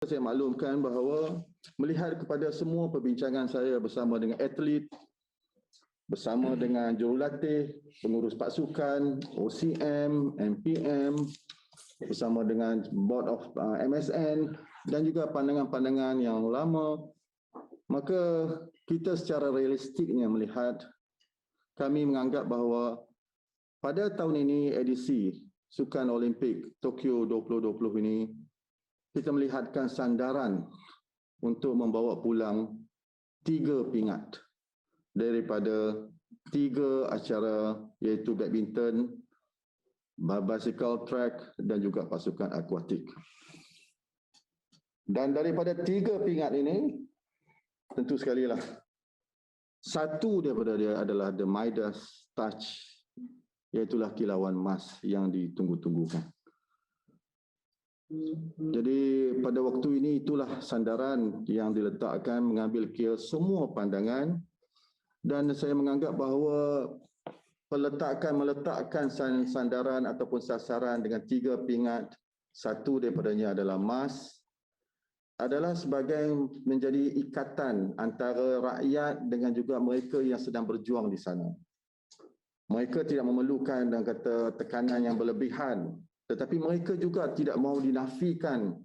Saya maklumkan bahawa melihat kepada semua perbincangan saya bersama dengan atlet, bersama dengan jurulatih, pengurus pasukan, OCM, MPM, bersama dengan board of MSN dan juga pandangan-pandangan yang lama, maka kita secara realistiknya melihat, kami menganggap bahawa pada tahun ini edisi Sukan Olimpik Tokyo 2020 ini, kita melihatkan sandaran untuk membawa pulang 3 pingat daripada 3 acara iaitu badminton, bicycle track dan juga pasukan akuatik. Dan daripada 3 pingat ini, tentu sekali lah, satu daripada dia adalah The Midas Touch, iaitulah kilauan emas yang ditunggu-tunggukan. Jadi pada waktu ini itulah sandaran yang diletakkan mengambil kira semua pandangan, dan saya menganggap bahawa meletakkan sandaran ataupun sasaran dengan 3 pingat, satu daripadanya adalah emas, adalah sebagai menjadi ikatan antara rakyat dengan juga mereka yang sedang berjuang di sana. Mereka tidak memerlukan dan kata tekanan yang berlebihan, tetapi mereka juga tidak mahu dinafikan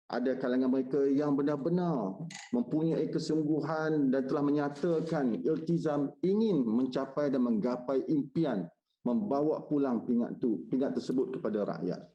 ada kalangan mereka yang benar-benar mempunyai kesungguhan dan telah menyatakan iltizam ingin mencapai dan menggapai impian membawa pulang pingat tersebut kepada rakyat.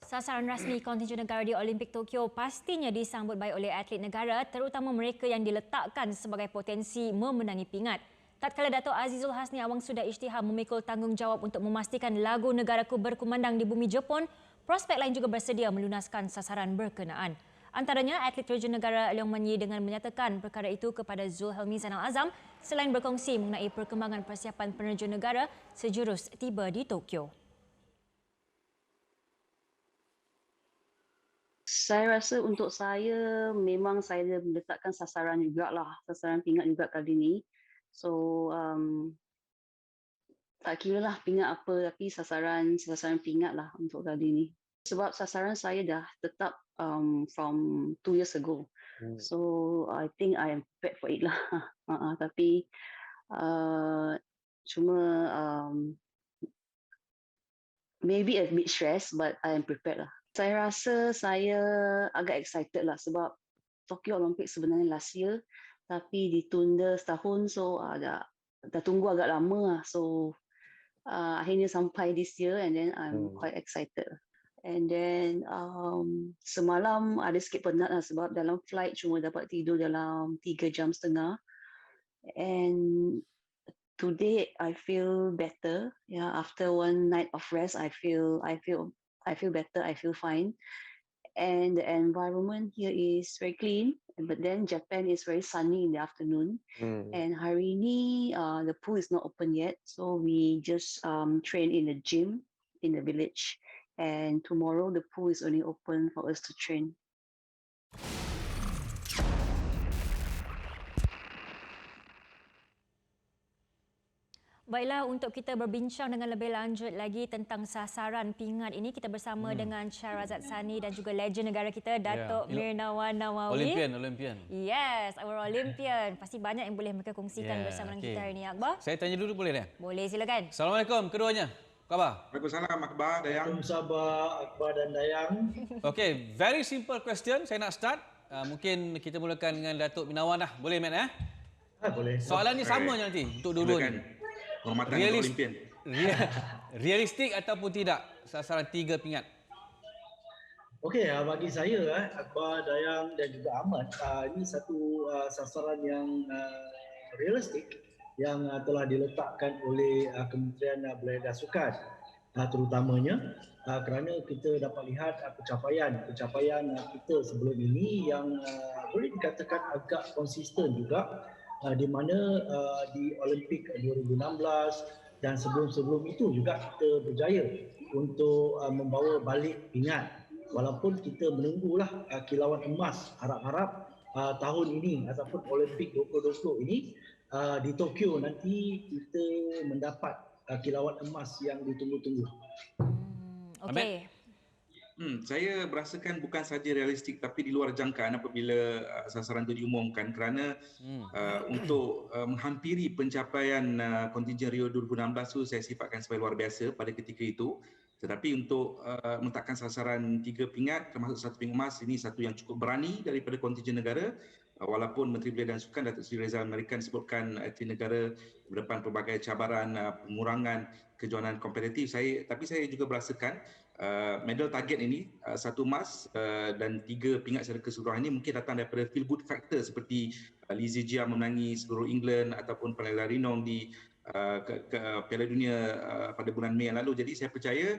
Sasaran rasmi kontingen negara di Olimpik Tokyo pastinya disambut baik oleh atlet negara, terutama mereka yang diletakkan sebagai potensi memenangi pingat. Tatkala Dato' Azizul Hasni Awang sudah isytihar memikul tanggungjawab untuk memastikan lagu negaraku berkumandang di bumi Jepun, prospek lain juga bersedia melunaskan sasaran berkenaan. Antaranya, atlet terjun negara Leong Manyi dengan menyatakan perkara itu kepada Zulhelmi Zainal Azam selain berkongsi mengenai perkembangan persiapan penerjun negara sejurus tiba di Tokyo. Saya rasa untuk saya, memang saya meletakkan sasaran jugalah, sasaran pingat juga kali ini. So, tak kira lah pingat apa, tapi sasaran pingat lah untuk kali ini. Sebab sasaran saya dah tetap from 2 years ago. So, I think I am prepared for it lah. Tapi, cuma maybe a bit stress, but I am prepared lah. Saya rasa saya agak excited lah sebab Tokyo Olympic sebenarnya last year, tapi ditunda setahun, so dah tunggu agak lama lah. So akhirnya sampai this year and then I'm quite excited. And then semalam ada sikit penat lah sebab dalam flight cuma dapat tidur dalam 3.5 jam. And today I feel better. Yeah, after one night of rest, I feel better. I feel fine. And the environment here is very clean. But then Japan is very sunny in the afternoon. And hari ini the pool is not open yet, so we just train in the gym in the village. And tomorrow the pool is only open for us to train. Baiklah, untuk kita berbincang dengan lebih lanjut lagi tentang sasaran pingat ini, kita bersama dengan Shahrazad Sani dan juga legend negara kita, Dato' Mirnawan Nawawi. Olympian. Yes, our Olympian. Pasti banyak yang boleh mereka kongsikan bersama dengan kita hari ini, Akbar. Saya tanya dulu boleh tak? Boleh, silakan. Assalamualaikum keduanya. Apa khabar? Waalaikumsalam Akbar, Dayang. Waalaikumsalam Akbar dan Dayang. Okay, very simple question. Saya nak start. Mungkin kita mulakan dengan Datuk Minawan lah. Boleh, Mat? Boleh. Soalannya sama je nanti untuk dua-dua ni. Hormatan untuk Olimpian. Realistik ataupun tidak sasaran 3 pingat? Okey, bagi saya Akbar, Dayang dan juga Ahmad, ini satu sasaran yang realistik yang telah diletakkan oleh Kementerian Belia dan Sukan, terutamanya kerana kita dapat lihat pencapaian kita sebelum ini yang boleh dikatakan agak konsisten juga, di mana di Olimpik 2016 dan sebelum-sebelum itu juga kita berjaya untuk membawa balik pingat. Walaupun kita menunggulah kilauan emas, harap-harap tahun ini ataupun Olimpik 2020 ini di Tokyo nanti kita mendapat kilauan emas yang ditunggu-tunggu. Okey. Saya berasakan bukan saja realistik tapi di luar jangkaan apabila sasaran itu diumumkan, kerana untuk menghampiri pencapaian kontingen Rio 2016 tu saya sifatkan sebagai luar biasa pada ketika itu. Tetapi untuk meletakkan sasaran 3 pingat termasuk 1 pingat emas, ini satu yang cukup berani daripada kontingen negara. Walaupun Menteri Belia dan Sukan Datuk Seri Rizal Merican sebutkan atlet negara berdepan pelbagai cabaran pengurangan kejohanan kompetitif, tapi saya juga berasakan medal target ini 1 emas dan 3 pingat secara keseluruhan ini mungkin datang daripada feel good factor seperti Lee Zijia memenangi seluruh England ataupun Pernilla Rinong di Piala Dunia pada bulan Mei yang lalu. Jadi saya percaya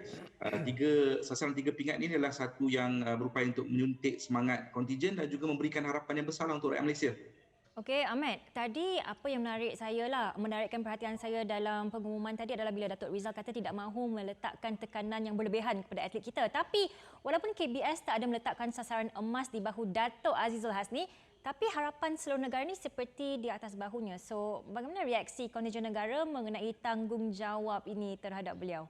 sasaran 3 pingat ini adalah satu yang berupaya untuk menyuntik semangat kontingen dan juga memberikan harapan yang besar untuk rakyat Malaysia. Okey, Ahmad, tadi apa yang menarikkan perhatian saya dalam pengumuman tadi adalah bila Datuk Rizal kata tidak mahu meletakkan tekanan yang berlebihan kepada atlet kita. Tapi walaupun KBS tak ada meletakkan sasaran emas di bahu Datuk Azizul Hasni, tapi harapan seluruh negara ni seperti di atas bahunya. So, bagaimana reaksi kontingen negara mengenai tanggungjawab ini terhadap beliau?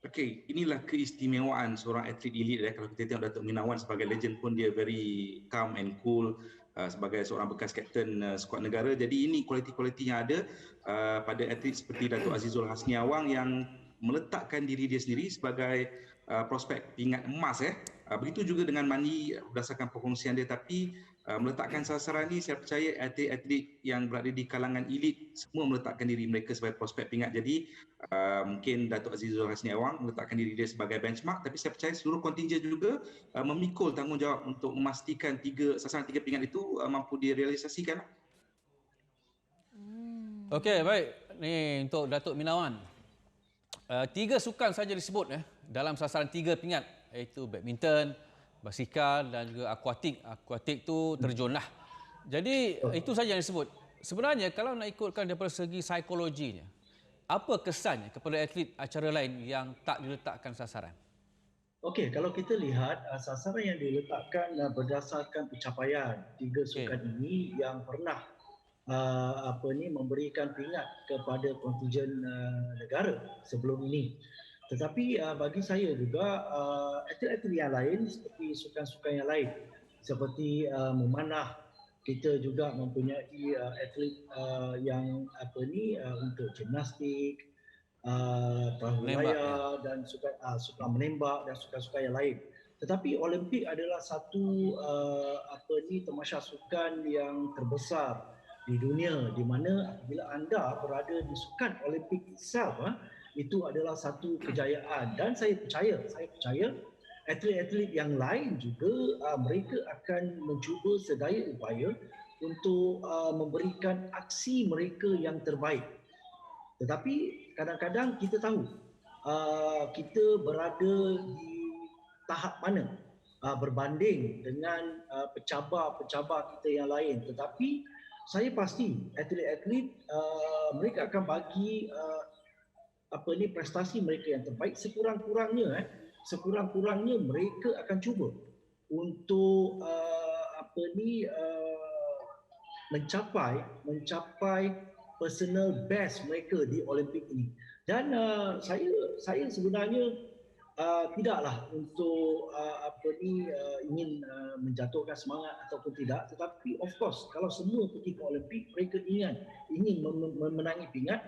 Okey, inilah keistimewaan seorang atlet elit. Kalau kita tengok Datuk Minawan sebagai legend pun dia very calm and cool sebagai seorang bekas kapten skuad negara. Jadi ini kualiti-kualiti yang ada pada atlet seperti Datuk Azizul Hasni Awang yang meletakkan diri dia sendiri sebagai prospek pingat emas. Begitu juga dengan Mani berdasarkan perkongsian dia, tapi meletakkan sasaran ni saya percaya atlet-atlet yang berada di kalangan elit semua meletakkan diri mereka sebagai prospek pingat. Jadi mungkin Datuk Azizul Hasni Awang meletakkan diri dia sebagai benchmark, tapi saya percaya seluruh kontingen juga memikul tanggungjawab untuk memastikan sasaran 3 pingat itu mampu direalisasikan. Okey, baik. Ni untuk Datuk Minawan. 3 sukan saja disebut dalam sasaran 3 pingat, iaitu badminton, basikal dan juga akuatik. Akuatik tu terjunlah. Jadi itu saja yang disebut. Sebenarnya kalau nak ikutkan daripada segi psikologinya, apa kesannya kepada atlet acara lain yang tak diletakkan sasaran? Okey, kalau kita lihat sasaran yang diletakkan berdasarkan pencapaian 3 sukan ini yang pernah memberikan pingat kepada kontingen negara sebelum ini. Tetapi bagi saya juga atlet-atlet yang lain seperti sukan-sukan yang lain seperti memanah, kita juga mempunyai atlet yang untuk gimnastik, perahu layar dan sukan menembak dan sukan-sukan yang lain. Tetapi Olimpik adalah satu tamasya sukan yang terbesar di dunia, di mana apabila anda berada di sukan Olimpik itself, itu adalah satu kejayaan. Dan saya percaya atlet-atlet yang lain juga mereka akan mencuba sedaya upaya untuk memberikan aksi mereka yang terbaik. Tetapi kadang-kadang kita tahu kita berada di tahap mana berbanding dengan pencabar-pencabar kita yang lain. Tetapi saya pasti atlet-atlet mereka akan bagi prestasi mereka yang terbaik. Sekurang-kurangnya mereka akan cuba untuk mencapai personal best mereka di Olimpik ini. Dan saya sebenarnya tidaklah untuk ingin menjatuhkan semangat ataupun tidak, tetapi of course kalau semua pergi ke Olimpik mereka ingin memenangi pingat,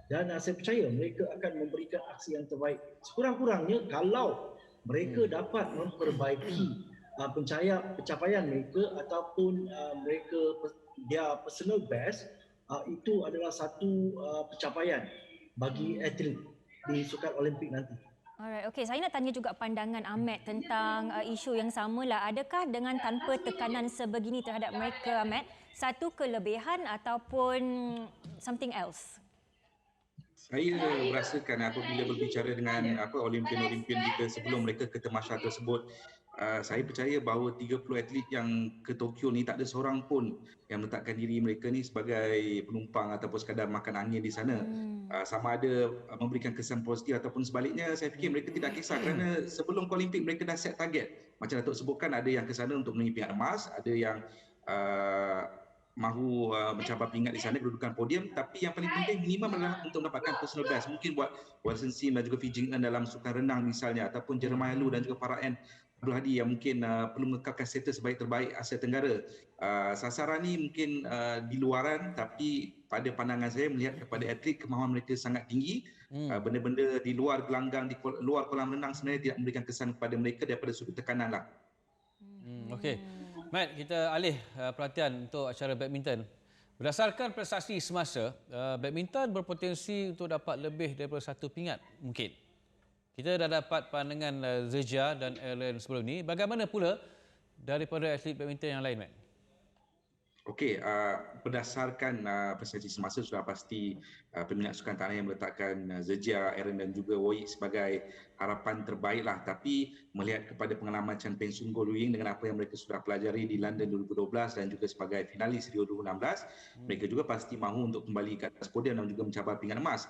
dan saya percaya mereka akan memberikan aksi yang terbaik. Sekurang-kurangnya kalau mereka dapat memperbaiki pencapaian mereka ataupun mereka dia personal best, itu adalah satu pencapaian bagi atlet di sukan Olimpik nanti. Alright, okey. Saya nak tanya juga pandangan Ahmad tentang isu yang samalah. Adakah dengan tanpa tekanan sebegini terhadap mereka, Ahmad, satu kelebihan ataupun something else? Saya merasakan apabila berbicara dengan Olimpian-Olimpian kita sebelum mereka ke tamasya tersebut, saya percaya bahawa 30 atlet yang ke Tokyo ni tak ada seorang pun yang meletakkan diri mereka ni sebagai penumpang ataupun sekadar makan angin di sana. Sama ada memberikan kesan positif ataupun sebaliknya, saya fikir mereka tidak kisah kerana sebelum Olimpik mereka dah set target. Macam Datuk sebutkan, ada yang ke sana untuk menangi pingat emas, ada yang mahu mencabar peringkat di sana, kedudukan podium, tapi yang paling penting minimum adalah untuk mendapatkan personal best. Mungkin buat Wilson Sim dan juga Fee Jing Eun dalam sukan renang misalnya, ataupun Jeremiah Lu dan juga Farah N Abdul Hadi yang mungkin perlu mengekalkan status sebaik terbaik Asia Tenggara. Sasaran ni mungkin di luaran, tapi pada pandangan saya melihat kepada atlet, kemahuan mereka sangat tinggi. Benda-benda di luar gelanggang, di luar kolam renang sebenarnya tidak memberikan kesan kepada mereka daripada sudut tekanan lah. Okey. Matt, kita alih perhatian untuk acara badminton. Berdasarkan prestasi semasa, badminton berpotensi untuk dapat lebih daripada 1 pingat mungkin. Kita dah dapat pandangan Zejia dan Ellen sebelum ni. Bagaimana pula daripada atlet badminton yang lain, Matt? Okey, berdasarkan prestasi semasa sudah pasti peminat sukan tanah yang meletakkan Zejia, Aaron dan juga Woi sebagai harapan terbaik lah. Tapi melihat kepada pengalaman Chan Peng Soon, Goh Lu Ying dengan apa yang mereka sudah pelajari di London 2012 dan juga sebagai finalis Rio 2016, mereka juga pasti mahu untuk kembali ke atas podium dan juga mencabar pingat emas.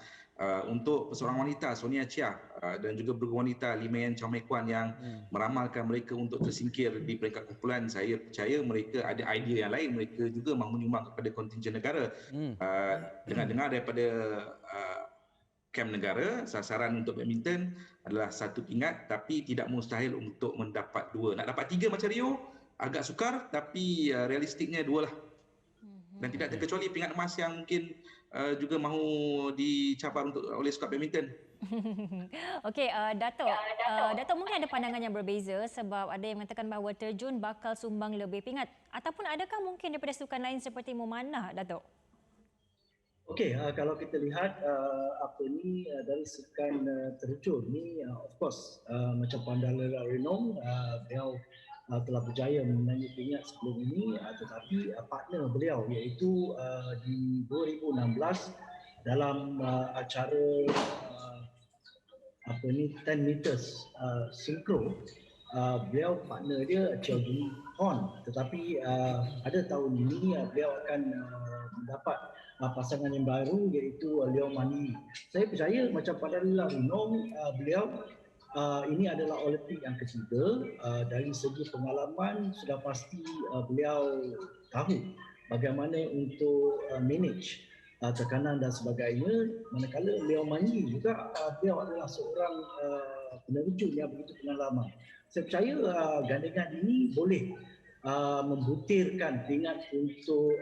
Untuk seorang wanita Sonia Chia dan juga bergu wanita Lee Mei Chow Mei Kwan yang meramalkan mereka untuk tersingkir di peringkat kumpulan, saya percaya mereka ada idea yang lain. Mereka juga mahu menyumbang kepada kontingen negara. Dengar daripada kamp negara, sasaran untuk badminton adalah 1 pingat, tapi tidak mustahil untuk mendapat 2. Nak dapat 3 macam Rio agak sukar, tapi realistiknya 2 lah. Dan tidak terkecuali pingat emas yang mungkin juga mahu dicabar oleh skuad badminton. Okey, Datuk. Datuk mungkin ada pandangan yang berbeza sebab ada yang mengatakan bahawa terjun bakal sumbang lebih pingat. Ataupun adakah mungkin daripada sukan lain seperti memanah, Datuk? Okey, kalau kita lihat dari sukan terjun ni, of course macam Pandala Renong, beliau telah berjaya menangi pingat sebelum ini, tetapi partner beliau iaitu di 2016 dalam acara 10 meters sinkro, beliau partner dia Chiao Jun Hon, tetapi pada tahun ini beliau akan mendapat pasangan yang baru iaitu Leong Mani. Saya percaya macam pada Renong, beliau ini adalah Olimpik yang ketiga. Dari segi pengalaman sudah pasti beliau tahu bagaimana untuk manage tekanan dan sebagainya. Manakala Leong Mani juga beliau adalah seorang penerjun yang begitu pengalaman. Saya percaya gandingan ini boleh membutirkan pingat untuk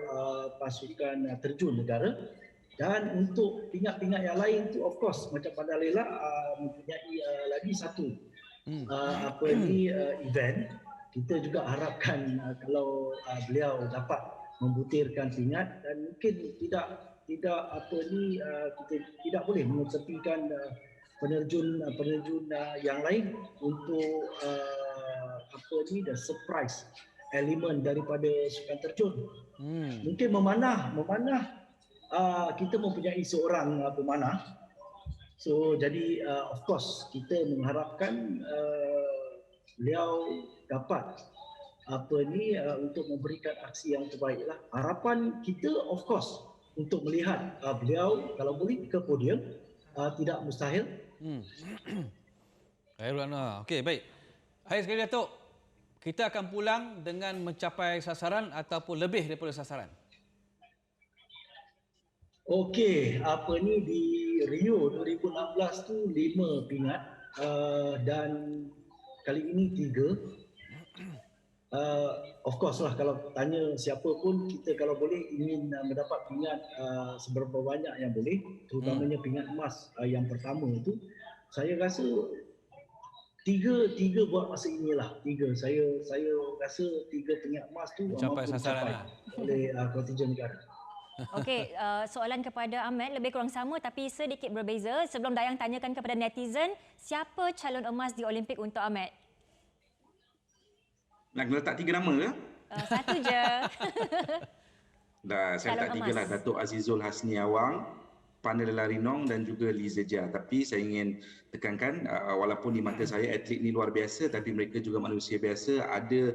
pasukan terjun negara. Dan untuk pingat-pingat yang lain tu of course macam pada Lela mempunyai lagi satu event. Kita juga harapkan kalau beliau dapat membutirkan pingat, dan mungkin tidak kita tidak boleh mengetepikan penerjun yang lain untuk the surprise elemen daripada sukan terjun. Mungkin memanah kita mempunyai seorang pemanah. So jadi of course kita mengharapkan beliau dapat untuk memberikan aksi yang terbaiklah. Harapan kita of course untuk melihat beliau kalau boleh ke podium, tidak mustahil. Okey, baik. Hai sekali Datuk. Kita akan pulang dengan mencapai sasaran ataupun lebih daripada sasaran. Okey, di Rio 2016 tu 5 pingat dan kali ini 3. Of course lah, kalau tanya siapa pun, kita kalau boleh ingin mendapat pingat seberapa banyak yang boleh, terutamanya pingat emas yang pertama itu. Saya rasa 3 buat masa inilah. 3 saya rasa 3 pingat emas tu mencapai sasaran oleh kontingen negara. Okey, soalan kepada Ahmad lebih kurang sama tapi sedikit berbeza. Sebelum Dayang tanyakan kepada netizen, siapa calon emas di Olimpik untuk Ahmad? Nak letak 3 nama ke? Satu je. Dah, saya letak 3 lah. Datuk Azizul Hasni Awang, Pandala Rinong dan juga Lee Zejia. Tapi saya ingin tekankan, walaupun di mata saya atlet ni luar biasa, tapi mereka juga manusia biasa. Ada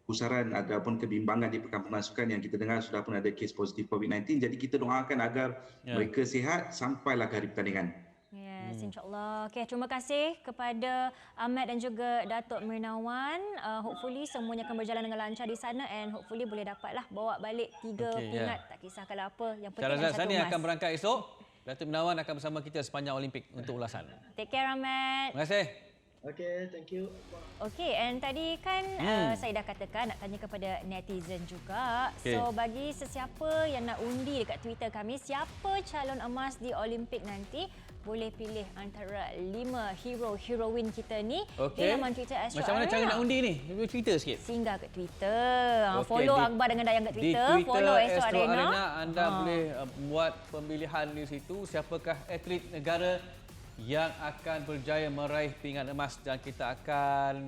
pusaran ataupun kebimbangan di perkampungan sukan yang kita dengar sudah pun ada kes positif COVID-19. Jadi kita doakan agar mereka sihat sampailah ke hari pertandingan. Yes. Yes, insyaAllah. Okay, terima kasih kepada Ahmad dan juga Datuk Mirnawan. Hopefully semuanya akan berjalan dengan lancar di sana and hopefully boleh dapatlah bawa balik 3 pingat. Tak kisah kalau apa. Yang penting Syahrazad ada satu Sani emas. akan berangkat esok. Datuk Mirnawan akan bersama kita sepanjang Olimpik untuk ulasan. Take care, Ahmad. Terima kasih. Okay, thank you. Okey, and tadi kan saya dah katakan nak tanya kepada netizen juga. Okey. So bagi sesiapa yang nak undi dekat Twitter kami, siapa calon emas di Olimpik nanti, boleh pilih antara 5 hero-heroine kita ni di Okey. laman Twitter Astro Macam mana Arena. cara nak undi ni? Cuba cerita sikit. Singgah ke Twitter. Okey, Follow di- Akbar dengan Dayang kat Di Twitter. Twitter Follow Astro Arena. anda boleh buat pemilihan di situ siapakah atlet negara yang akan berjaya meraih pingat emas dan kita akan